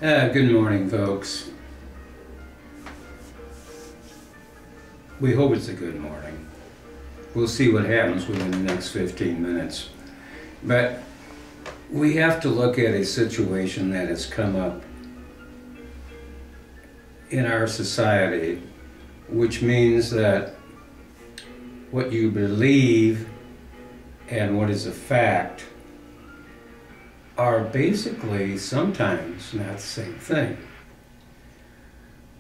Good morning, folks. We hope it's a good morning. We'll see what happens within the next 15 minutes. But we have to look at a situation that has come up in our society, which means that what you believe and what is a fact are basically sometimes not the same thing.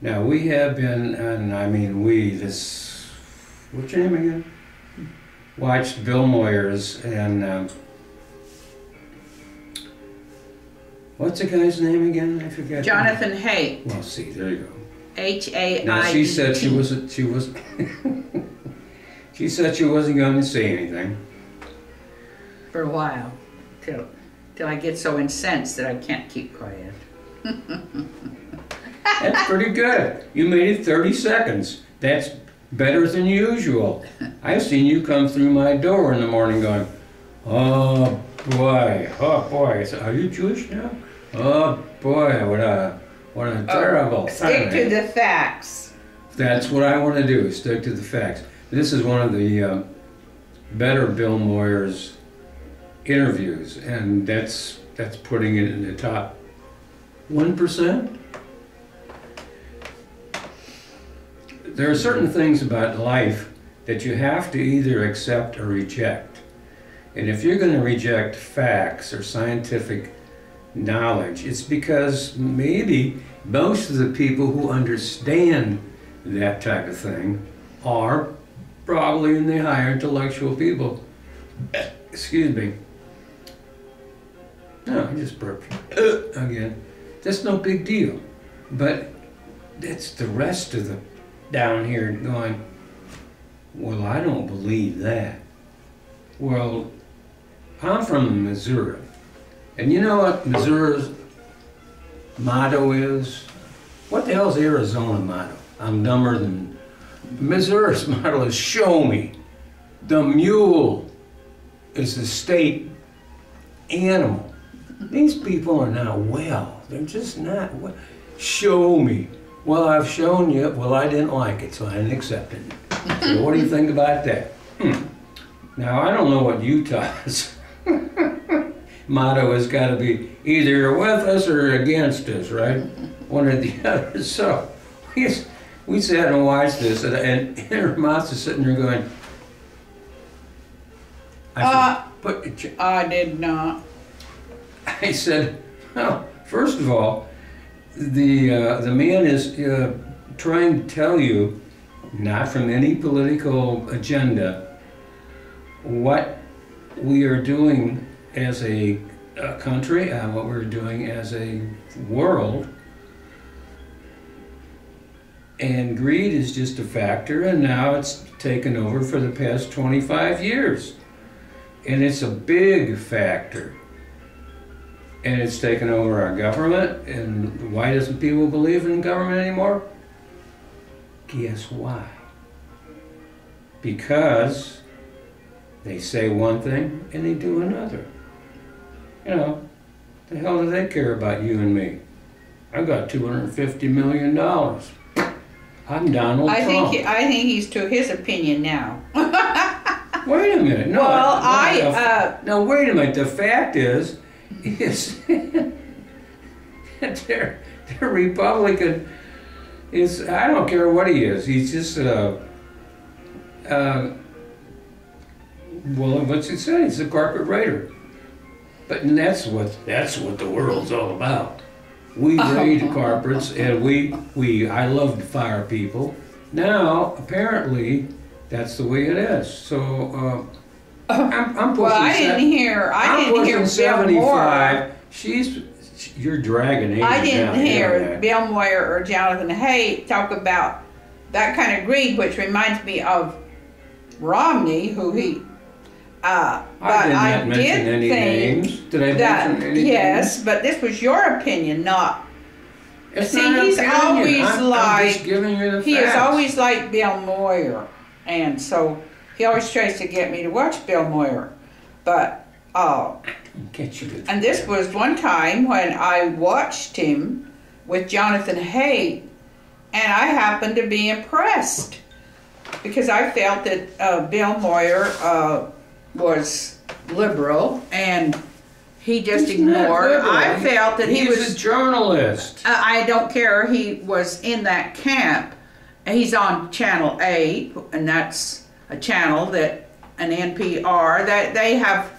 Now we have been, and I mean what's your name again? Watched Bill Moyers and what's the guy's name again? I forget. Jonathon Haidt. Well, see, there you go. H-A-I-D-T. Now she said she was she said she wasn't going to say anything For a while, till I get so incensed that I can't keep quiet. That's pretty good. You made it 30 seconds. That's better than usual. I've seen you come through my door in the morning going, oh boy. I said, are you Jewish now? Oh boy, what a terrible thing. Stick to the facts. That's what I want to do, stick to the facts. This is one of the better Bill Moyers interviews, and that's putting it in the top 1%. There are certain things about life that you have to either accept or reject. And if you're going to reject facts or scientific knowledge, it's because maybe most of the people who understand that type of thing are probably in the higher intellectual people. Excuse me. No, I just burped again. That's no big deal. But that's the rest of the down here going, well, I don't believe that. Well, I'm from Missouri. And you know what Missouri's motto is? What the hell's Arizona motto? I'm dumber than... Missouri's motto is show me. The mule is the state animal. These people are not well. They're just not well. Show me. Well, I've shown you. Well, I didn't like it, so I didn't accept it. So what do you think about that? Now, I don't know what Utah's motto has got to be. Either you're with us or against us, right? One or the other. So we sat and watched this, and Hermas is sitting there going, I did not. I said, well, first of all, the man is trying to tell you, not from any political agenda, what we are doing as a country and what we're doing as a world. And greed is just a factor, and now it's taken over for the past 25 years. And it's a big factor. And it's taken over our government, and why doesn't people believe in government anymore? Guess why? Because they say one thing and they do another. You know, the hell do they care about you and me? I've got $250 million. I'm Donald Trump. I think he's to his opinion now. Wait a minute. No, well, no, wait a minute. The fact is their Republican is, I don't care what he is. He's just well, what's he say? He's a carpet raider. But that's what the world's all about. We raid carpets, and I love to fire people. Now, apparently, that's the way it is. So, I'm pushing. Well, I didn't hear Bill 75. You're dragging age. I didn't hear Bill Moyer or Jonathon Haidt talk about that kind of greed, which reminds me of Romney, who he. But I did any think names. Did I mention any yes, names? But this was your opinion, not. It's See, not he's opinion. always I'm just giving you the he facts. is always like Bill Moyer, and so he always tries to get me to watch Bill Moyer, but Get you to and this was one time when I watched him with Jonathon Haidt, and I happened to be impressed because I felt that Bill Moyers was liberal, and he just ignored. I felt that he was a journalist. I don't care. He was in that camp. He's on Channel 8, and that's a channel that an NPR that they have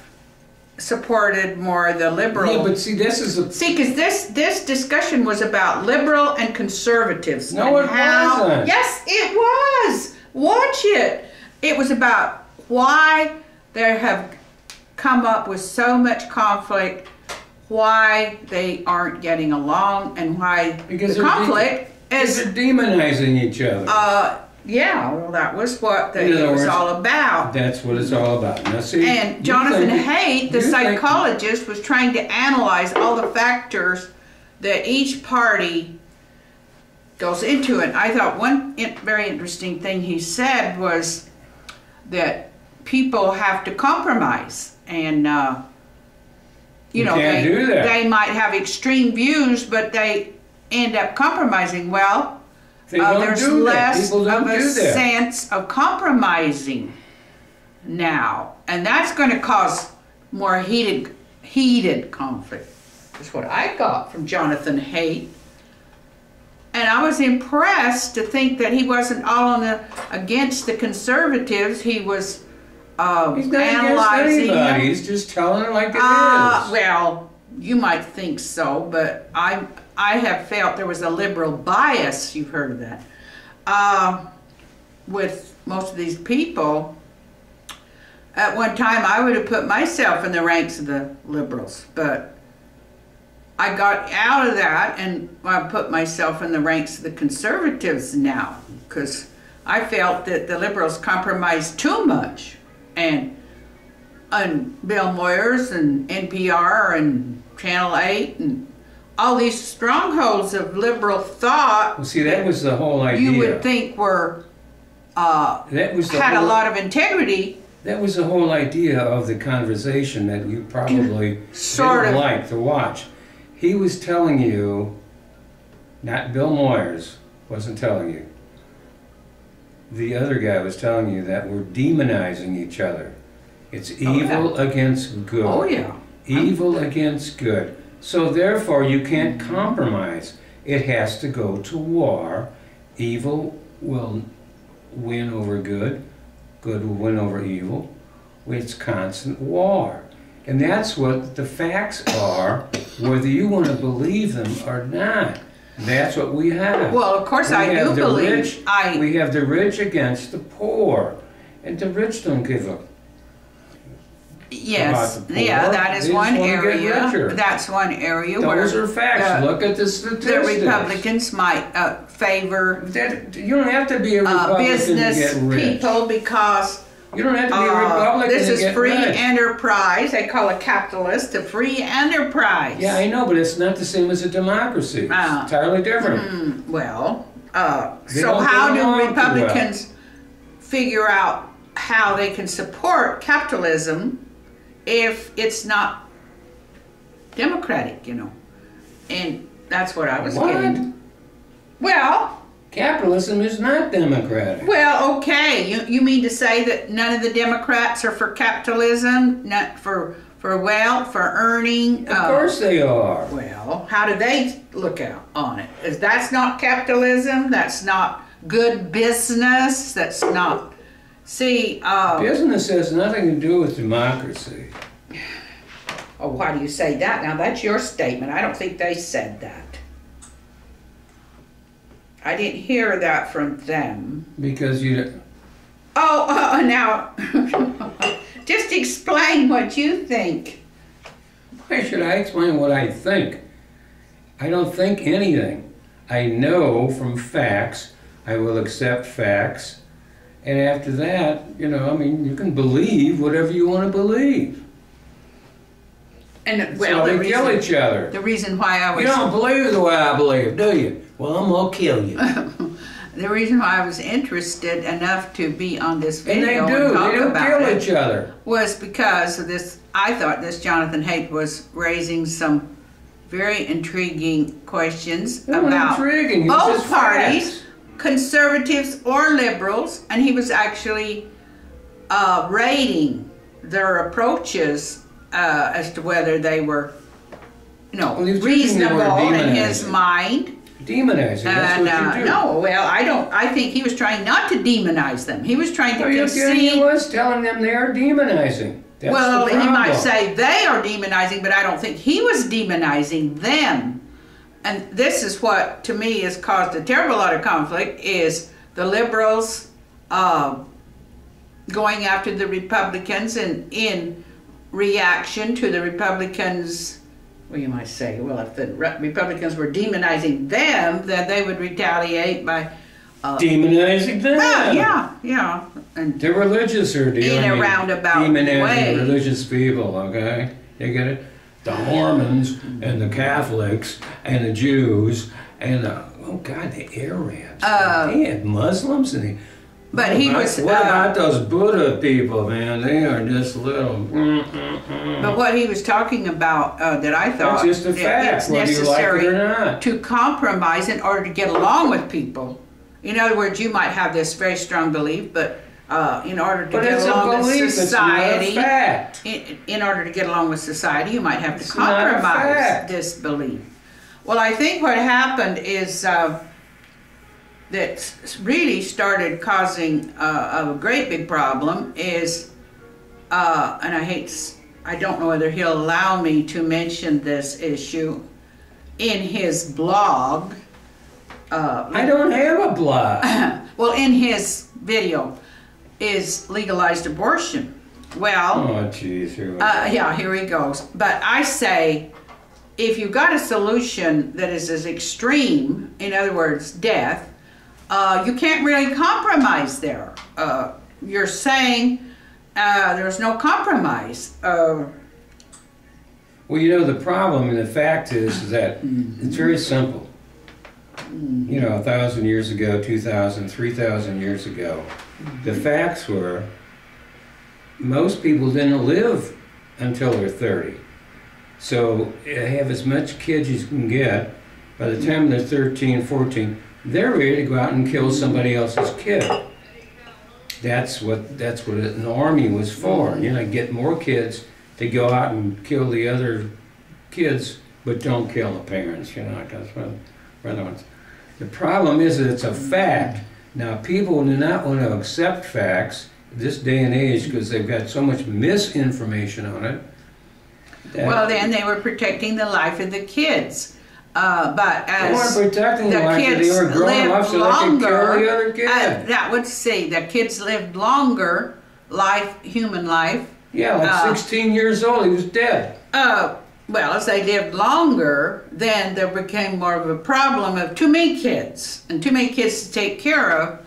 supported more the liberal. Yeah, but see, this is a because this discussion was about liberal and conservatives. No, and it wasn't. Yes, it was. Watch it. It was about why they have come up with so much conflict, why they aren't getting along, and why because the conflict is they're demonizing each other. Yeah, well, that was what it was all about. That's what it's all about. Now, see, and Jonathon Haidt, the psychologist, was trying to analyze all the factors that each party goes into it. I thought one very interesting thing he said was that people have to compromise, and you know, can't do that. They might have extreme views, but they end up compromising. Well, there's less of a sense of compromising now, and that's going to cause more heated conflict. That's what I got from Jonathon Haidt, and I was impressed to think that he wasn't all against the conservatives. He was he's not analyzing against anybody. He's just telling it like it is. Well, you might think so, but I have felt there was a liberal bias, you've heard of that, with most of these people. At one time, I would have put myself in the ranks of the liberals, but I got out of that and I put myself in the ranks of the conservatives now, because I felt that the liberals compromised too much. And Bill Moyers and NPR and Channel 8 and all these strongholds of liberal thought. Well, see, that was the whole idea. You would think were had a lot of integrity. That was the whole idea of the conversation that you probably didn't like to watch. He was telling you, not Bill Moyers wasn't telling you. The other guy was telling you that we're demonizing each other. It's evil against good. Oh, yeah. Evil against good. So therefore, you can't compromise. It has to go to war. Evil will win over good. Good will win over evil. It's constant war. And that's what the facts are, whether you want to believe them or not. That's what we have. Well, of course, I do believe. We have the rich against the poor. And the rich don't give a Yes, about the poor. yeah, that is one area. Richer. That's one area where those are facts. Look at the statistics. The Republicans might favor you don't have to be a Republican business to get rich. People because you don't have to be a Republican this to is get free rich. Enterprise. They call a capitalist a free enterprise. Yeah, I know, but it's not the same as a democracy. It's entirely different. So how do Republicans figure out how they can support capitalism if it's not democratic, you know? And that's what I was getting. Well, capitalism is not democratic. Well, okay. You mean to say that none of the Democrats are for capitalism, not for wealth, for earning? Of course they are. Well, how do they look out on it? That's not capitalism. That's not good business. That's not. See, business has nothing to do with democracy. Oh, why do you say that? Now, that's your statement. I don't think they said that. I didn't hear that from them. Because you... now, just explain what you think. Why should I explain what I think? I don't think anything. I know from facts. I will accept facts. And after that, you know, I mean, you can believe whatever you want to believe. And well, they kill each other. The reason why I was... You don't believe the way I believe, do you? Well, I'm going to kill you. The reason why I was interested enough to be on this video and they don't kill each other was because of this. I thought this Jonathon Haidt was raising some very intriguing questions They weren't about intriguing. It was both just parties, facts. conservatives or liberals, and he was actually rating their approaches as to whether they were, Well, he was using the word reasonable in his demonizing. mind. Demonizing, that's And what you do. no, well, I think he was trying not to demonize them. He was trying to He concede. was telling them they are demonizing. That's Well, the he might problem. say they are demonizing, but I don't think he was demonizing them. And this is what, to me, has caused a terrible lot of conflict, is the liberals going after the Republicans, and in reaction to the Republicans, well, you might say, well, if the Republicans were demonizing them, then they would retaliate by Demonizing them. yeah. And The religious are in a roundabout demonizing way. religious people, okay? You get it? The Mormons and the Catholics and the Jews and the, oh God, the Arabs. They had Muslims and But he was. What about those Buddha people, man? They are just little. But what he was talking about, that I thought That's just a that fact, it's whether you like it necessary or not. to compromise in order to get along with people. In other words, you might have this very strong belief, but in order to But get it's a along belief, with it's not a society, fact. in order to get along with society, you might have to It's not a compromise fact. this belief. Well, I think what happened is that really started causing a great big problem is, and I don't know whether he'll allow me to mention this issue in his blog. I don't have a blog. Well, in his video, is legalized abortion. Well, Oh, jeez. yeah, here he goes. But I say, if you've got a solution that is as extreme, in other words, death, you can't really compromise there. You're saying there's no compromise. Well, you know, the problem and the fact is that it's very simple. You know, 1,000 years ago, 2,000, 3,000 years ago, the facts were most people didn't live until they're 30. So have as much kids as you can get. By the time they're 13, 14, they're ready to go out and kill somebody else's kid. That's what an army was for. You know, get more kids to go out and kill the other kids, but don't kill the parents. You know, because the problem is that it's a fact. Now, people do not want to accept facts this day and age because they've got so much misinformation on it. Well, then they were protecting the life of the kids. But They as weren't protecting the life, kids they were growing up so they could kill the other kid. that would say the kids lived longer human life. Yeah, like 16 years old, he was dead. Well, as they lived longer, then there became more of a problem of too many kids and too many kids to take care of.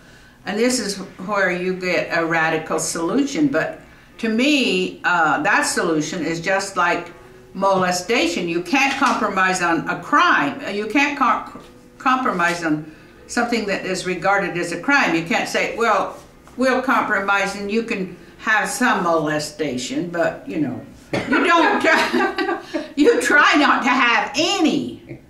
And this is where you get a radical solution. But to me, that solution is just like molestation. You can't compromise on a crime. You can't compromise on something that is regarded as a crime. You can't say, well, we'll compromise and you can have some molestation, but you know, you don't. You try not to have any.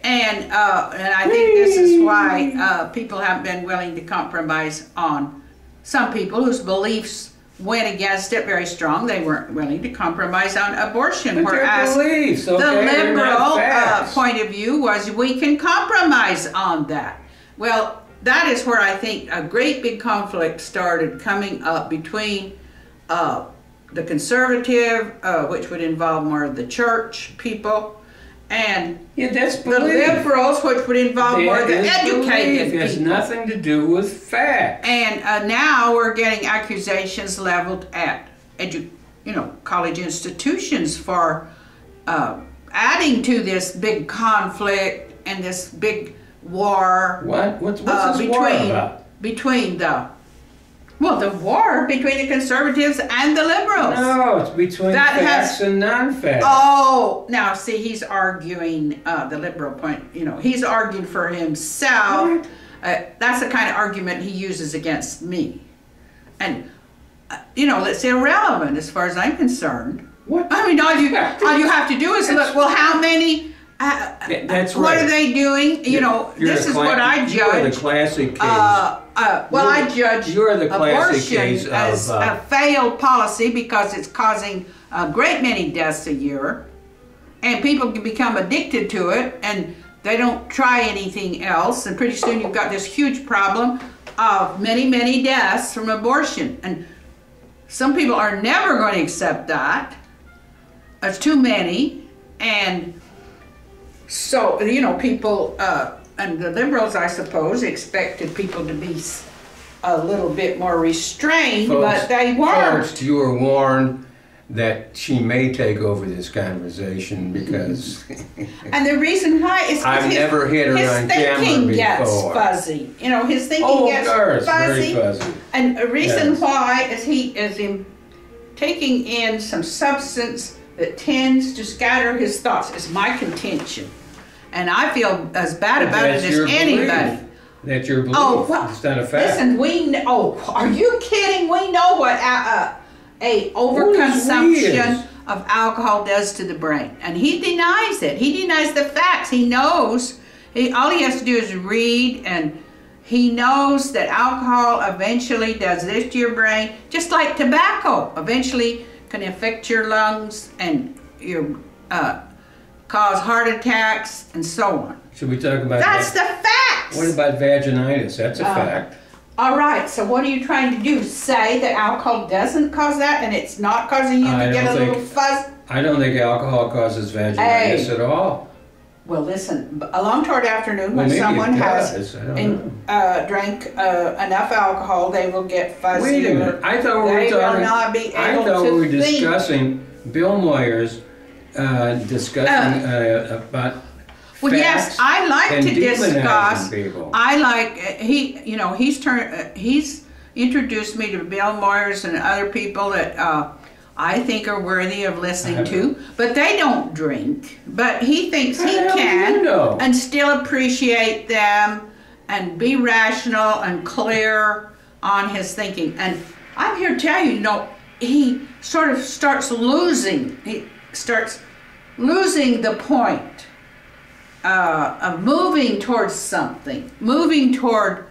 And I think this is why people haven't been willing to compromise on some people whose beliefs went against it very strong. They weren't willing to compromise on abortion. But Whereas their beliefs, okay, the they're not liberal facts. point of view was we can compromise on that. Well, that is where I think a great big conflict started coming up between the conservative, which would involve more of the church people, and that's the belief. liberals, which would involve more of the educated It has people. nothing to do with facts. And now we're getting accusations leveled at college institutions for adding to this big conflict and this big war. What's this war about? Between the war between the conservatives and the liberals. No, it's between facts and non-facts. Oh, now see, he's arguing the liberal point. You know, he's arguing for himself. That's the kind of argument he uses against me. And, it's irrelevant as far as I'm concerned. What? I mean, all you have to do is look, well, how many That's What right. are they doing? You know, this is what I judge. You are the classic case. I judge you are the classic abortion case as of, a failed policy because it's causing a great many deaths a year, and people can become addicted to it, and they don't try anything else, and pretty soon you've got this huge problem of many, many deaths from abortion. And some people are never going to accept that. It's too many. And so, you know, people, and the liberals, I suppose, expected people to be a little bit more restrained, but they weren't. Folks, you were warned that she may take over this conversation because and the reason why is I've never hit her on camera thinking before. gets fuzzy. You know, his thinking gets very fuzzy. fuzzy. And the reason why is he is taking in some substance that tends to scatter his thoughts. Is my contention. And I feel as bad about it as anybody. That's your belief. Oh, well, it's not a fact. listen, are you kidding? We know what a overconsumption of alcohol does to the brain. And he denies it. He denies the facts. He knows. All he has to do is read, and he knows that alcohol eventually does this to your brain, just like tobacco eventually can affect your lungs and your cause heart attacks and so on. Should we talk about That's the facts. What about vaginitis? That's a fact. All right, so what are you trying to do? Say that alcohol doesn't cause that and it's not causing you to get a little fuzz? I don't think alcohol causes vaginitis at all. Well, listen, along toward afternoon when someone has drank enough alcohol, they will get fuzzy. Wait a minute. I thought we were talking. Will not be able I thought we were to think. discussing Bill Moyers discussing about. Well, yes, I like to discuss. People. I like he's introduced me to Bill Moyers and other people that I think are worthy of listening to, but they don't drink. But he thinks he can and still appreciate them and be rational and clear on his thinking. And I'm here to tell you, he sort of starts losing. He starts losing the point. Of moving towards something, moving toward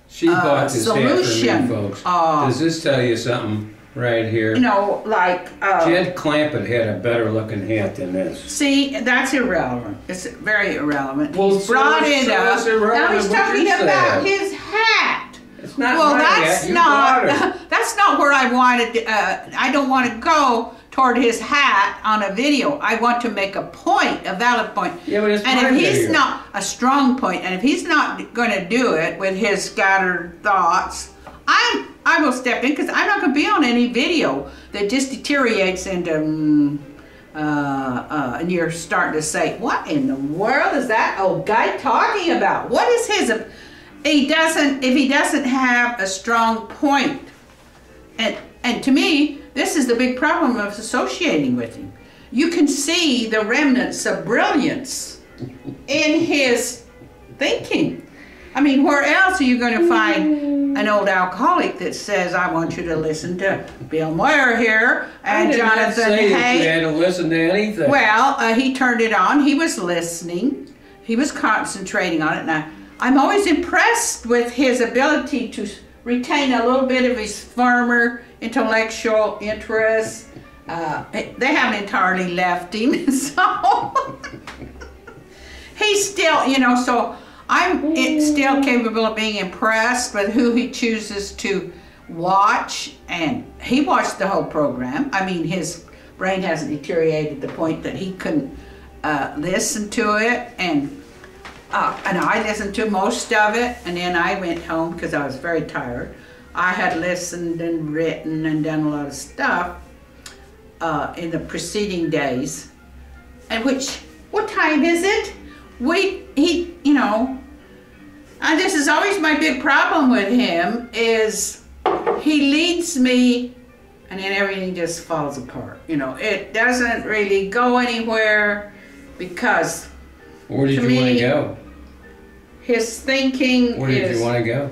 she bought this solution. Hat for me, folks. Does this tell you something right here? You know, like Jed Clampett had a better looking hat than this. See, that's irrelevant. It's very irrelevant. Well, he's brought it up. Now he's talking about his hat. It's not my hat. You bought it. That's not where I wanted. I don't want to go toward his hat on a video. I want to make a point, a valid point. Yeah, but it's and if he's not a strong point, and if he's not going to do it with his scattered thoughts, I will step in, because I'm not going to be on any video that just deteriorates into and you're starting to say, what in the world is that old guy talking about? What is his? If he doesn't have a strong point, and to me, this is the big problem of associating with him. You can see the remnants of brilliance in his thinking. I mean, where else are you going to find an old alcoholic that says, I want you to listen to Bill Moyers here and Jonathon Haidt? You had to listen to anything. Well, he turned it on. He was listening. He was concentrating on it. Now, I'm always impressed with his ability to retain a little bit of his former intellectual interests. They haven't entirely left him, so he's still, so I'm still capable of being impressed with who he chooses to watch, and he watched the whole program. I mean, his brain hasn't deteriorated to the point that he couldn't listen to it, and I listened to most of it, and then I went home because I was very tired. I had listened and written and done a lot of stuff in the preceding days. And what time is it? And this is always my big problem with him, is he leads me and then everything just falls apart. It doesn't really go anywhere because where did you want to go? His thinking Where did you want to go?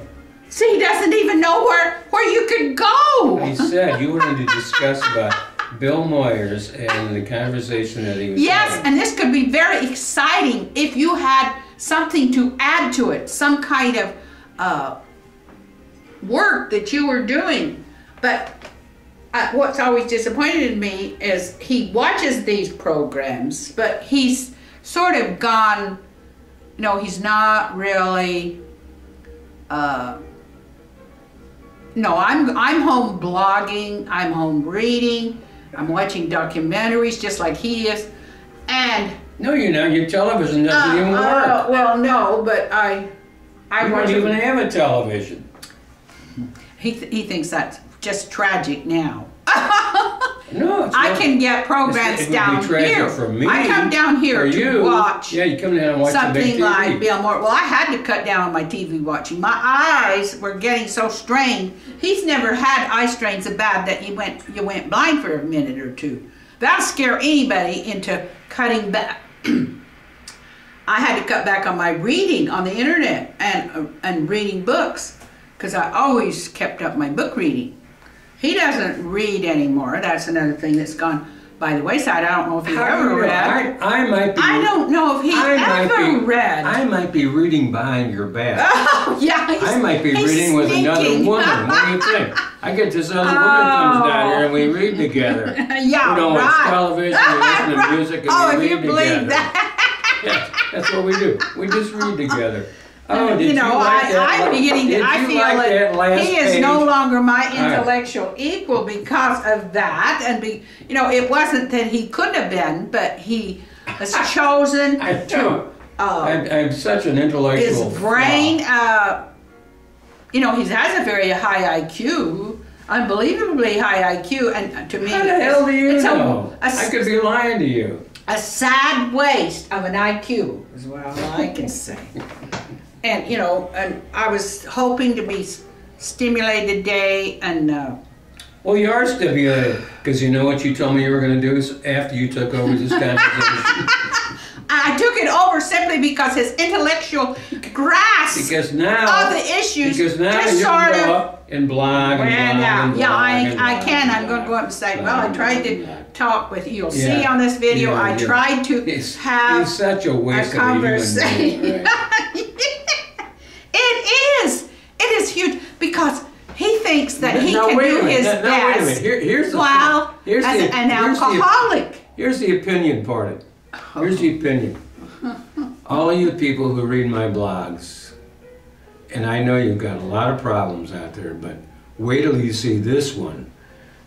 See, he doesn't even know where you could go. He said you wanted to discuss about Bill Moyers and the conversation that he was having. and this could be very exciting if you had something to add to it, some kind of work that you were doing. But what's always disappointed me is he watches these programs, but he's sort of gone, he's not really, no, I'm home blogging, I'm home reading, I'm watching documentaries just like he is, and... No, you're not. Your television doesn't even work. Well, no, but I don't even have a television. He thinks that's just tragic now. No, it's I not. Can get programs down be tragic here. For me, I come down here to watch. Yeah, you come down and watch something the like Bill Moyers. Well, I had to cut down on my TV watching. My eyes were getting so strained. He's never had eye strains so bad that you went blind for a minute or two. That'll scare anybody into cutting back. I had to cut back on my reading on the internet and reading books because I always kept up my book reading. He doesn't read anymore. That's another thing that's gone by the wayside. I don't know if he ever read. I might be. I don't know if he ever read. I might be reading behind your back. Oh, yeah. I might be reading with another woman. What do you think? I get this other woman comes down here and we read together. Yeah, watch television, we listen to music, and we read if you believe together. that. Yes, that's what we do. We just read together. Oh, I'm beginning to, I feel that he is no longer my intellectual equal because of that, and it wasn't that he couldn't have been, but he has chosen to. I'm such an intellectual. His brain, he has a very high IQ, unbelievably high IQ, and to me, how the hell do you know? I could be lying to you. A sad waste of an IQ is what I can say. And, and I was hoping to be stimulated today, and... well, you are stimulated, because you know what you told me you were going to do after you took over this conversation? I took it over simply because his intellectual grasp of the issues because now you can go up and blog and blog I can. I'm going to go up and say, well, I tried to talk with you. You'll see on this video, I tried to have such a waste conversation. It is huge because he thinks that he can do his best. Wait a minute. Here's an alcoholic. Here's the opinion part. Here's the opinion. All of you people who read my blogs, and I know you've got a lot of problems out there, but wait till you see this one.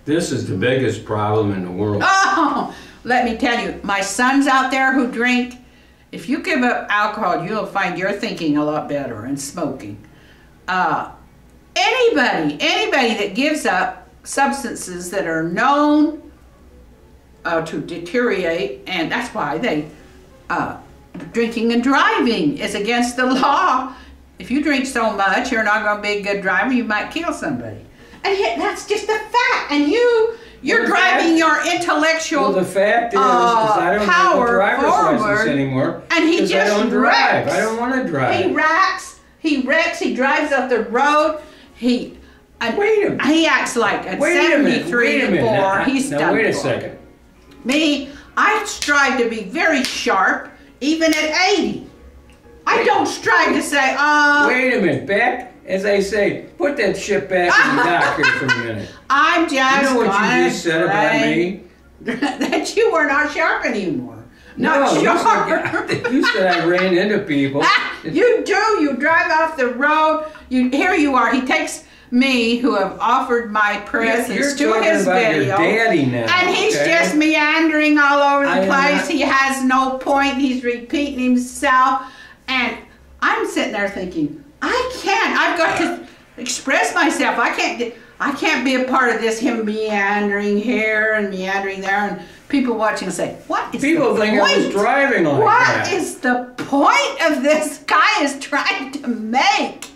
This is the biggest problem in the world. Oh, let me tell you, my sons out there who drink, if you give up alcohol, you'll find you're thinking a lot better and smoking. Anybody that gives up substances that are known to deteriorate, and that's why they drinking and driving is against the law. If you drink so much, you're not going to be a good driver. You might kill somebody, and that's just a fact. And you're driving your intellectual. Well, the fact is I don't have a driver's license anymore. And he just I don't drive. wrecks. I don't want to drive. He wrecks. He drives up the road. He acts like at 73 to 4. He's done. Now wait a second. Me, I strive to be very sharp, even at 80. I don't strive to say, wait a minute, back, as I say, put that shit back in the dock here for a minute. I'm just You know what you just said about me? That you were not sharp anymore. Not sharp. You said I ran into people. You do. You drive off the road. Here you are. He takes me, who have offered my presence to his video, your daddy now, and he's just meandering all over the place. He has no point. He's repeating himself, and I'm sitting there thinking, I've got to express myself. I can't be a part of this. Him meandering here and meandering there, and people watching say, "What is the point? People think I was driving like that. What is the point of this guy is trying to make?"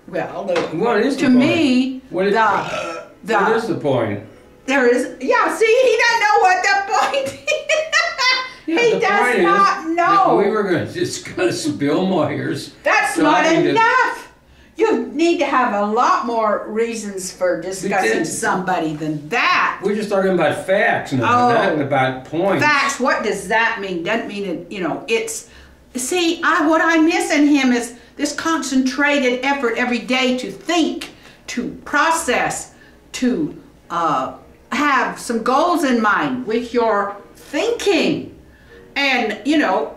Well, what is to me, what is the point? There is, see, he doesn't know what the point is. He does not know. We were going to discuss Bill Moyers. That's not enough. You need to have a lot more reasons for discussing somebody than that. We're just talking about facts now, not about points. Facts, what does that mean? Doesn't mean it, it's, see, what I miss in him is this concentrated effort every day to think, to process, to have some goals in mind with your thinking. And,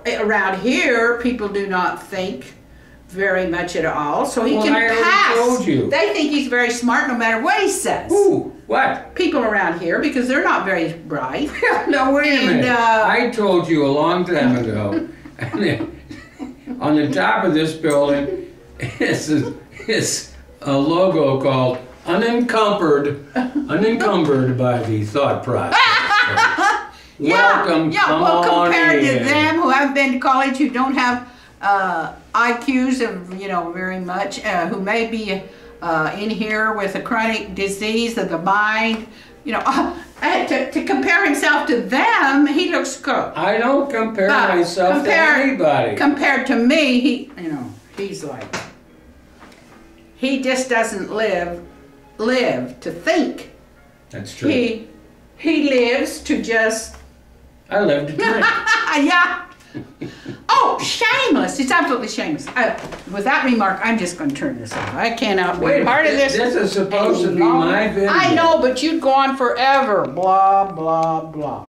around here, people do not think very much at all, so he can pass. Told you. They think he's very smart no matter what he says. Who? What? People around here, because they're not very bright. No, wait a minute. I told you a long time ago, on the top of this building is a logo called unencumbered by the thought process. So, welcome, come on compared in. to them who haven't been to college, who don't have IQs of, very much, who may be in here with a chronic disease of the mind, to compare himself to them, he looks good. I don't compare myself to anybody. Compared to me, he's like, he just doesn't live to think. That's true. He lives to just... I live to drink. Yeah. Oh, shameless. It's absolutely shameless. With that remark, I'm just going to turn this off. I cannot be part of this. This is supposed to be my video. I know, but you'd go on forever. Blah, blah, blah.